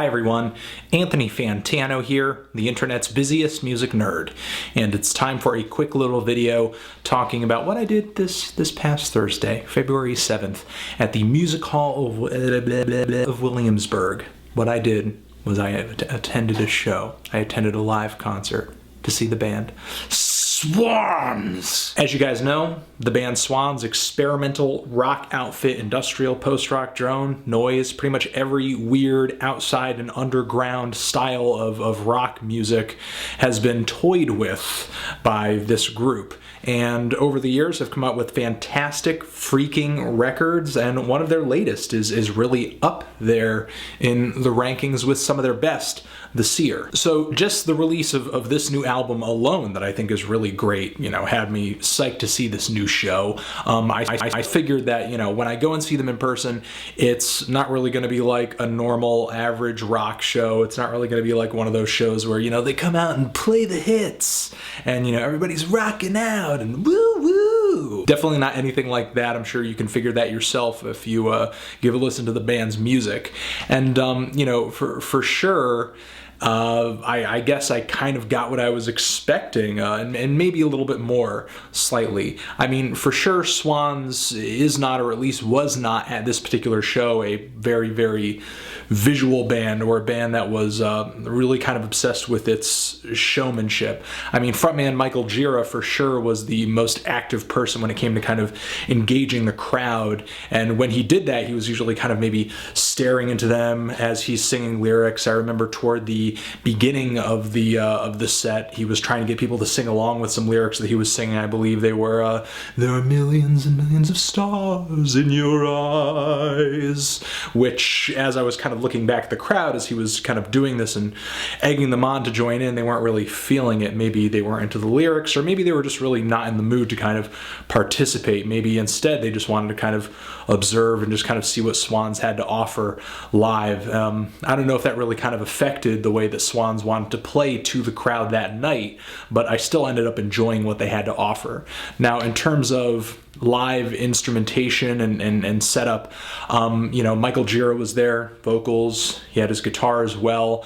Hi everyone, Anthony Fantano here, the internet's busiest music nerd, and it's time for a quick little video talking about what I did this past Thursday, February 7th, at the Music Hall of Williamsburg. What I did was I attended a show. I attended a live concert to see the band Swans! As you guys know, the band Swans, experimental rock outfit, industrial post-rock drone, noise, pretty much every weird outside and underground style of rock music has been toyed with by this group. And over the years have come out with fantastic freaking records, and one of their latest is really up there in the rankings with some of their best, the Seer. So just the release of this new album alone that I think is really great, had me psyched to see this new show. I figured that, when I go and see them in person, it's not really going to be like a normal average rock show. It's not really going to be like one of those shows where, they come out and play the hits and, everybody's rocking out and woo woo. Definitely not anything like that. I'm sure you can figure that yourself if you give a listen to the band's music. And, for sure, I guess I kind of got what I was expecting, and maybe a little bit more, slightly. I mean, for sure, Swans is not, or at least was not at this particular show, a very, very visual band, or a band that was really kind of obsessed with its showmanship. I mean, frontman Michael Gira for sure was the most active person when it came to kind of engaging the crowd, and when he did that, he was usually kind of maybe staring into them as he's singing lyrics. I remember toward the beginning of the set, he was trying to get people to sing along with some lyrics that he was singing. I believe they were, "There are millions and millions of stars in your eyes," which, as I was kind of looking back at the crowd as he was kind of doing this and egging them on to join in, they weren't really feeling it. Maybe they weren't into the lyrics, or maybe they were just really not in the mood to kind of participate. Maybe instead they just wanted to kind of observe and just kind of see what Swans had to offer live. I don't know if that really kind of affected the way that Swans wanted to play to the crowd that night, but I still ended up enjoying what they had to offer. Now, in terms of live instrumentation and setup, Michael Gira was there, vocals, he had his guitar as well.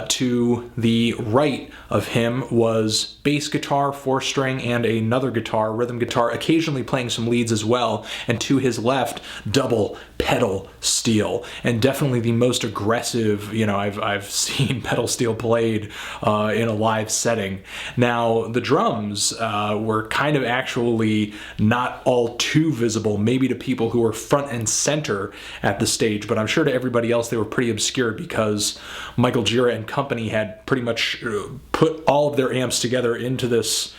To the right of him was bass guitar, 4-string, and another guitar, rhythm guitar, occasionally playing some leads as well, and to his left, double pedal steel, and definitely the most aggressive, I've seen pedal steel played in a live setting. Now, the drums were kind of actually not all too visible, maybe to people who were front and center at the stage, but I'm sure to everybody else they were pretty obscured because Michael Gira and company had pretty much put all of their amps together into this,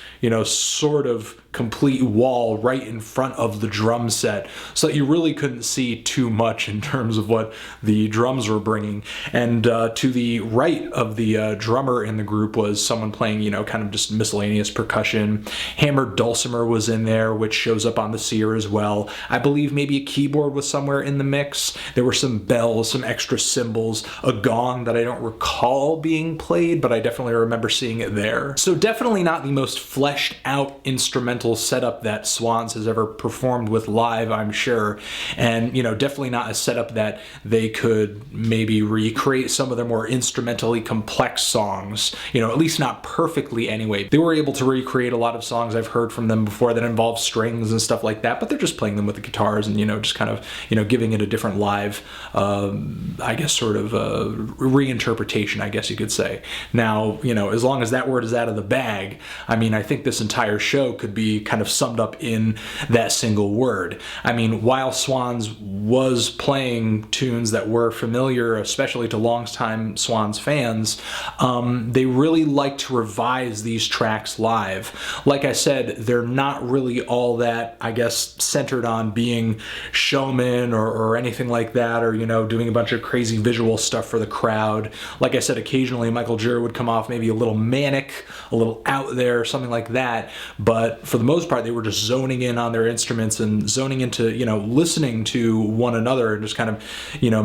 sort of complete wall right in front of the drum set, so that you really couldn't see too much in terms of what the drums were bringing. And to the right of the drummer in the group was someone playing, kind of just miscellaneous percussion. Hammered dulcimer was in there, which shows up on the Seer as well. I believe maybe a keyboard was somewhere in the mix. There were some bells, some extra cymbals, a gong that I don't recall being played, but I definitely remember seeing it there. So definitely not the most fleshed out instrumental setup that Swans has ever performed with live, I'm sure, and definitely not a setup that they could maybe recreate some of their more instrumentally complex songs, at least not perfectly anyway. They were able to recreate a lot of songs I've heard from them before that involve strings and stuff like that, but they're just playing them with the guitars and just kind of giving it a different live I guess sort of reinterpretation, I guess you could say. Now, as long as that word is out of the bag, I mean, I think this entire show could be kind of summed up in that single word. I mean, while Swans was playing tunes that were familiar, especially to longtime Swans fans, they really like to revise these tracks live. Like I said, they're not really all that, I guess, centered on being showmen or anything like that, or, doing a bunch of crazy visual stuff for the crowd. Like I said, occasionally Michael Gira would come off maybe a little manic, a little out there, something like that, but for the most part, they were just zoning in on their instruments and zoning into, listening to one another and just kind of,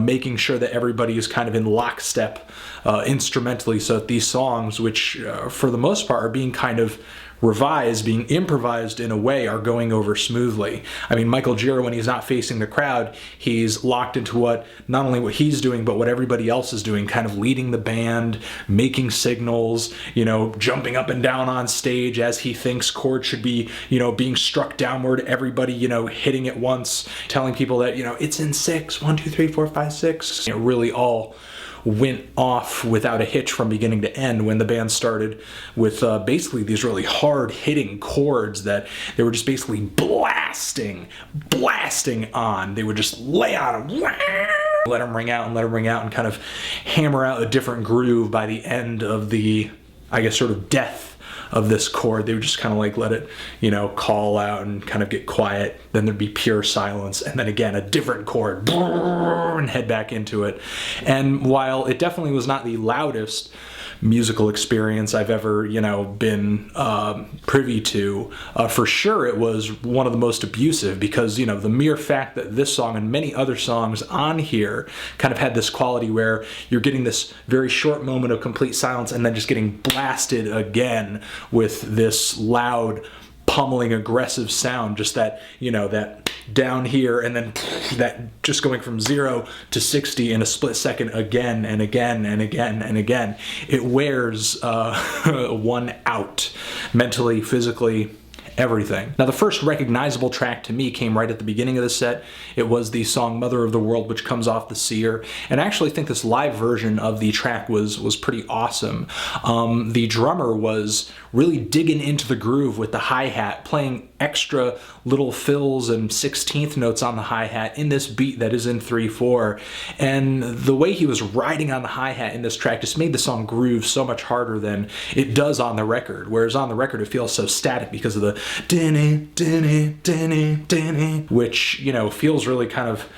making sure that everybody is kind of in lockstep instrumentally, so that these songs, which for the most part are being kind of revised, being improvised in a way, are going over smoothly. I mean, Michael Gira, when he's not facing the crowd, he's locked into not only what he's doing, but what everybody else is doing, kind of leading the band, making signals, jumping up and down on stage as he thinks chords should be, being struck downward, everybody, hitting it once, telling people that, it's in 6, 1, 2, 3, 4, 5, 6. It really all went off without a hitch from beginning to end when the band started with basically these really hard-hitting chords that they were just basically blasting on. They would just lay on them, let them ring out and kind of hammer out a different groove by the end of the, I guess, sort of death of this chord. They would just kind of like let it, call out and kind of get quiet. Then there'd be pure silence. And then again, a different chord, and head back into it. And while it definitely was not the loudest musical experience I've ever, been privy to, for sure it was one of the most abusive, because, the mere fact that this song and many other songs on here kind of had this quality where you're getting this very short moment of complete silence and then just getting blasted again with this loud, pummeling, aggressive sound, just that, that down here and then that just going from 0 to 60 in a split second again and again and again and again. It wears one out mentally, physically, everything. Now, the first recognizable track to me came right at the beginning of the set. It was the song Mother of the World, which comes off the Seer. And I actually think this live version of the track was pretty awesome. The drummer was really digging into the groove with the hi-hat, playing extra little fills and 16th notes on the hi-hat in this beat that is in 3/4. And the way he was riding on the hi-hat in this track just made the song groove so much harder than it does on the record. Whereas on the record it feels so static because of the dinny, dinny, dinny, dinny, which, feels really kind of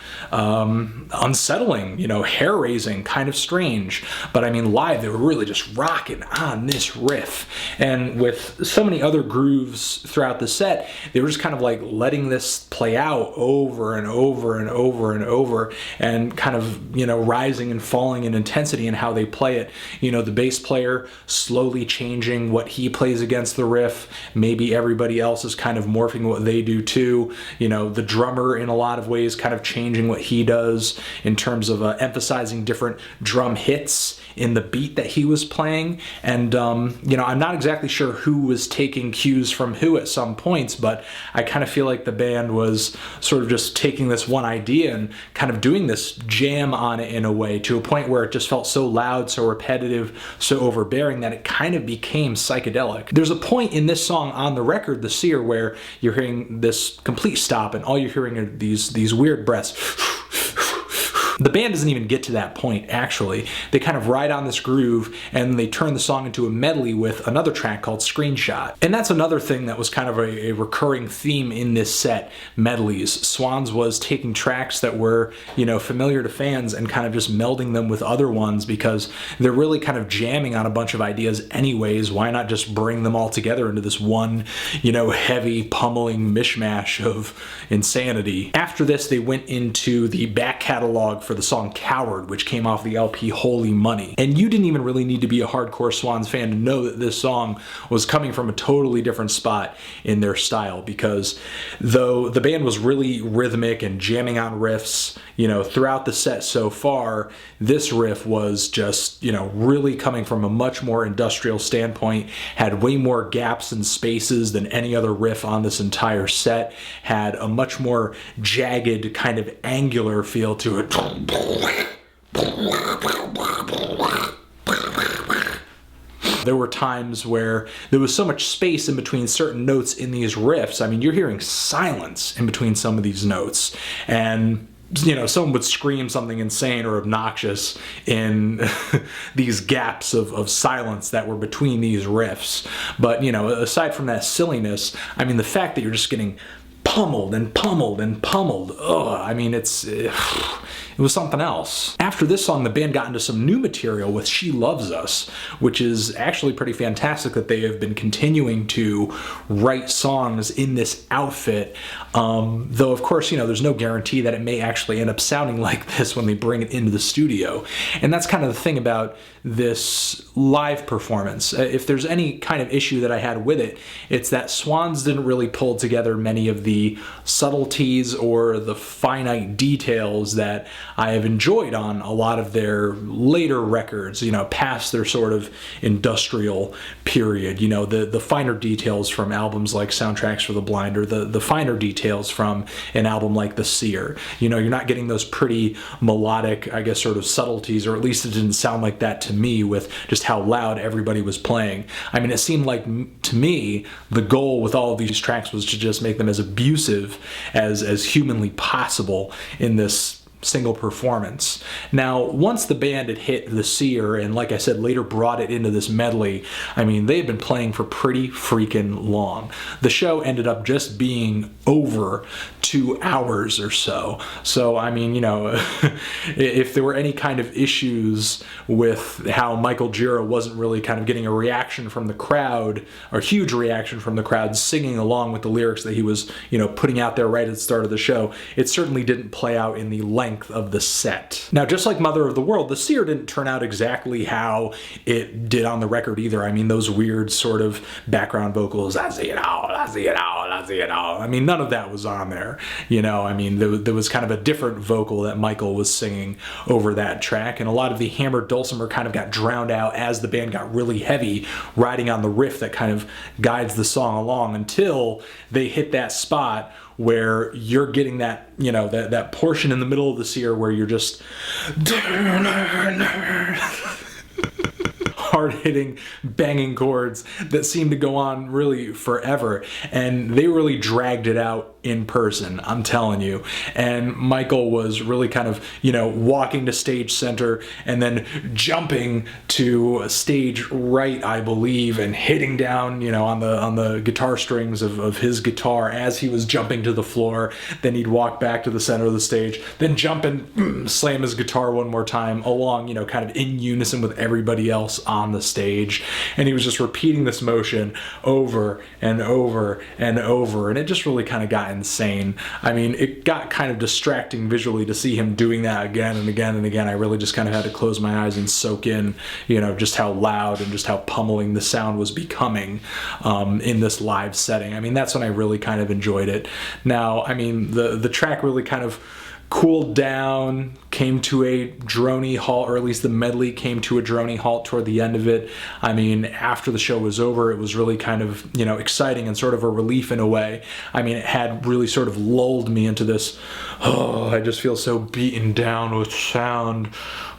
unsettling, hair-raising, kind of strange. But I mean, live they were really just rocking on this riff. And with so many other grooves throughout the set, they were just kind of like letting this play out over and over and over and over, and kind of, rising and falling in intensity in how they play it. The bass player slowly changing what he plays against the riff. Maybe everybody else is kind of morphing what they do too. The drummer in a lot of ways kind of changing what he does in terms of emphasizing different drum hits in the beat that he was playing. And, I'm not exactly sure who was taking cues from who at some points, but I kind of feel like the band was sort of just taking this one idea and kind of doing this jam on it in a way, to a point where it just felt so loud, so repetitive, so overbearing that it kind of became psychedelic. There's a point in this song on the record, The Seer, where you're hearing this complete stop and all you're hearing are these weird breaths. The band doesn't even get to that point, actually. They kind of ride on this groove and they turn the song into a medley with another track called Screenshot. And that's another thing that was kind of a recurring theme in this set, medleys. Swans was taking tracks that were, familiar to fans and kind of just melding them with other ones, because they're really kind of jamming on a bunch of ideas anyways. Why not just bring them all together into this one, heavy, pummeling mishmash of insanity? After this, they went into the back catalog for the song Coward, which came off the LP Holy Money. And you didn't even really need to be a hardcore Swans fan to know that this song was coming from a totally different spot in their style, because though the band was really rhythmic and jamming on riffs, throughout the set so far, this riff was just, really coming from a much more industrial standpoint, had way more gaps and spaces than any other riff on this entire set, had a much more jagged, kind of angular feel to it. There were times where there was so much space in between certain notes in these riffs. I mean, you're hearing silence in between some of these notes, and someone would scream something insane or obnoxious in these gaps of silence that were between these riffs. But, aside from that silliness, I mean, the fact that you're just getting pummeled and pummeled and pummeled. Ugh, I mean, it was something else. After this song, the band got into some new material with She Loves Us, which is actually pretty fantastic that they have been continuing to write songs in this outfit. Though, of course, you know, there's no guarantee that it may actually end up sounding like this when they bring it into the studio. And that's kind of the thing about this live performance. If there's any kind of issue that I had with it, it's that Swans didn't really pull together many of the subtleties or the finite details that I have enjoyed on a lot of their later records, you know, past their sort of industrial period. You know, the finer details from albums like Soundtracks for the Blind, or the finer details from an album like the Seer. You know, you're not getting those pretty melodic, I guess, sort of subtleties, or at least it didn't sound like that to me with just how loud everybody was playing. I mean, it seemed like, to me, the goal with all of these tracks was to just make them as abusive as humanly possible in this single performance. Now, once the band had hit the Seer, and like I said, later brought it into this medley, I mean, they had been playing for pretty freaking long. The show ended up just being over 2 hours or so. So, I mean, you know, if there were any kind of issues with how Michael Gira wasn't really kind of getting a reaction from the crowd, or huge reaction from the crowd, singing along with the lyrics that he was, you know, putting out there right at the start of the show, it certainly didn't play out in the length of the set. Now, just like Mother of the World, the Seer didn't turn out exactly how it did on the record either. I mean, those weird sort of background vocals, I see it all, I see it all, I see it all. I mean, none of that was on there. You know, I mean, there was kind of a different vocal that Michael was singing over that track, and a lot of the hammered dulcimer kind of got drowned out as the band got really heavy, riding on the riff that kind of guides the song along, until they hit that spot where you're getting that, you know, that portion in the middle of the Seer where you're just hard-hitting, banging chords that seem to go on really forever. And they really dragged it out in person, I'm telling you. And Michael was really kind of, you know, walking to stage center and then jumping to stage right, I believe, and hitting down, you know, on the guitar strings of his guitar as he was jumping to the floor. Then he'd walk back to the center of the stage, then jump and slam his guitar one more time along, you know, kind of in unison with everybody else on the stage. And he was just repeating this motion over and over and over, and it just really kind of got insane. I mean, it got kind of distracting visually to see him doing that again and again and again. I really just kind of had to close my eyes and soak in, you know, just how loud and just how pummeling the sound was becoming in this live setting. I mean, that's when I really kind of enjoyed it. Now, I mean, the track really kind of cooled down, came to a drony halt, or at least the medley came to a drony halt toward the end of it. I mean, after the show was over, it was really kind of, you know, exciting and sort of a relief in a way. I mean, it had really sort of lulled me into this, oh, I just feel so beaten down with sound.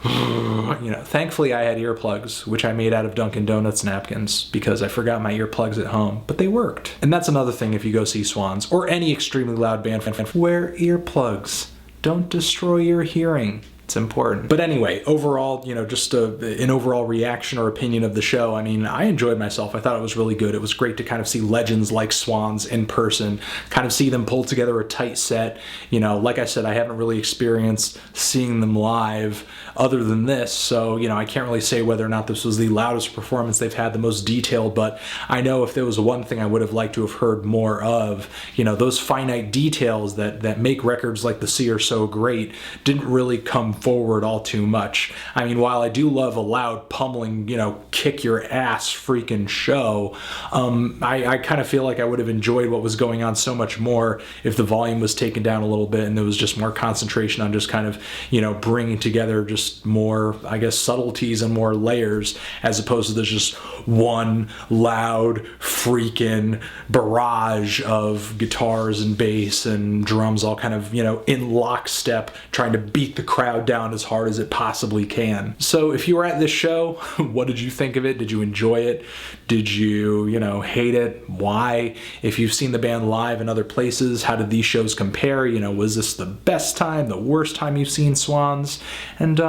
You know, thankfully I had earplugs, which I made out of Dunkin' Donuts napkins because I forgot my earplugs at home, but they worked. And that's another thing if you go see Swans or any extremely loud band, wear earplugs. Don't destroy your hearing. It's important. But anyway, overall, you know, just an overall reaction or opinion of the show. I mean, I enjoyed myself. I thought it was really good. It was great to kind of see legends like Swans in person, kind of see them pull together a tight set. You know, like I said, I haven't really experienced seeing them live other than this, so, you know, I can't really say whether or not this was the loudest performance they've had, the most detailed, but I know if there was one thing I would have liked to have heard more of, you know, those finite details that make records like the Seer so great didn't really come forward all too much. I mean, while I do love a loud, pummeling, you know, kick your ass freaking show, I kind of feel like I would have enjoyed what was going on so much more if the volume was taken down a little bit and there was just more concentration on just kind of, you know, bringing together just more, I guess, subtleties and more layers, as opposed to there's just one loud freaking barrage of guitars and bass and drums all kind of, you know, in lockstep trying to beat the crowd down as hard as it possibly can. So if you were at this show, what did you think of it? Did you enjoy it? Did you, you know, hate it? Why? If you've seen the band live in other places, how did these shows compare? You know, was this the best time, the worst time you've seen Swans? And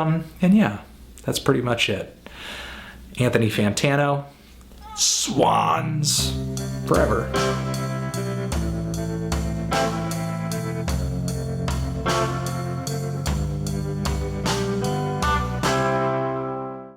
yeah, that's pretty much it. Anthony Fantano, Swans, forever.